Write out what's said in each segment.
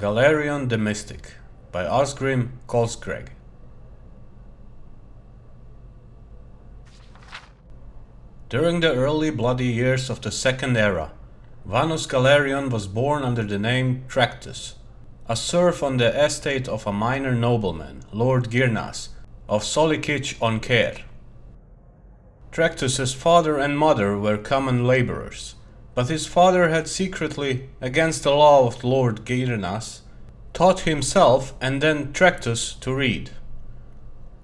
Galerion the Mystic by Asgrim Kolskreg. During the early bloody years of the Second Era, Vanus Galerion was born under the name Tractus, a serf on the estate of a minor nobleman, Lord Girnas, of Solikich on Care. Tractus's father and mother were common labourers, but his father had secretly, against the law of Lord Girnas, taught himself and then Tractus to read.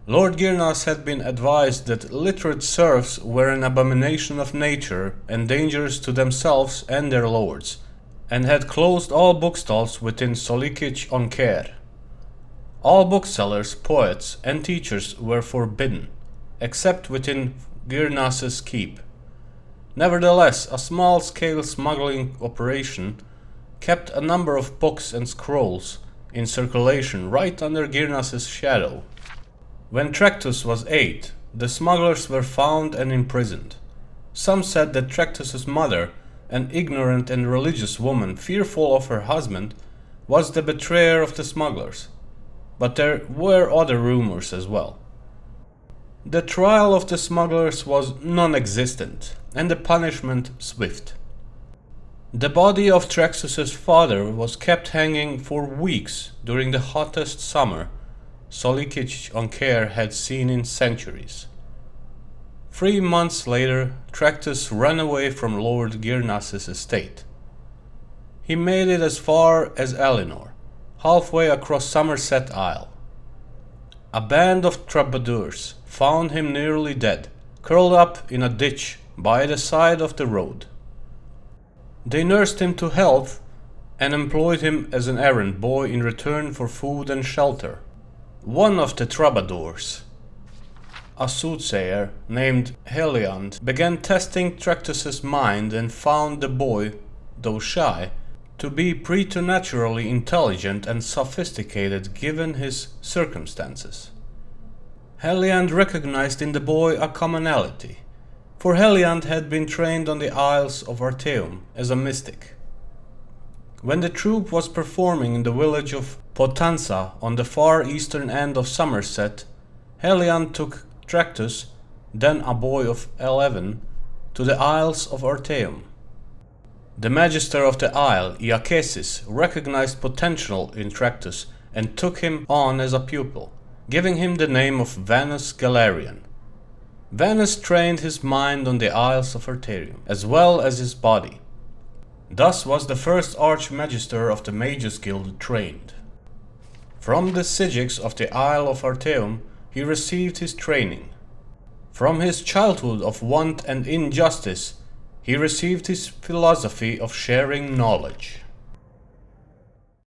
Lord Girnas had been advised that literate serfs were an abomination of nature and dangerous to themselves and their lords, and had closed all bookstalls within Solikich on Care. All booksellers, poets, and teachers were forbidden, except within Girnas's keep. Nevertheless, a small-scale smuggling operation kept a number of books and scrolls in circulation right under Girnas's shadow. When Tractus was 8, the smugglers were found and imprisoned. Some said that Tractus's mother, an ignorant and religious woman fearful of her husband, was the betrayer of the smugglers. But there were other rumors as well. The trial of the smugglers was non-existent, and the punishment swift. The body of Tractus's father was kept hanging for weeks during the hottest summer Solikich on Care had seen in centuries. 3 months later, Tractus ran away from Lord Girnas's estate. He made it as far as Elinor, halfway across Somerset Isle. A band of troubadours found him nearly dead, curled up in a ditch by the side of the road. They nursed him to health and employed him as an errand boy in return for food and shelter. One of the troubadours, a soothsayer named Heliand, began testing Tractus's mind and found the boy, though shy, to be preternaturally intelligent and sophisticated given his circumstances. Heliand recognized in the boy a commonality, for Heliand had been trained on the Isles of Artaeum as a mystic. When the troupe was performing in the village of Potanza on the far eastern end of Somerset, Heliand took Tractus, then a boy of 11, to the Isles of Artaeum. The magister of the isle, Iakesis, recognized potential in Tractus and took him on as a pupil, giving him the name of Vanus Galerion. Vanus trained his mind on the Isles of Artaeum, as well as his body. Thus was the first Archmagister of the Mages Guild trained. From the Sygics of the Isle of Artaeum he received his training. From his childhood of want and injustice he received his philosophy of sharing knowledge.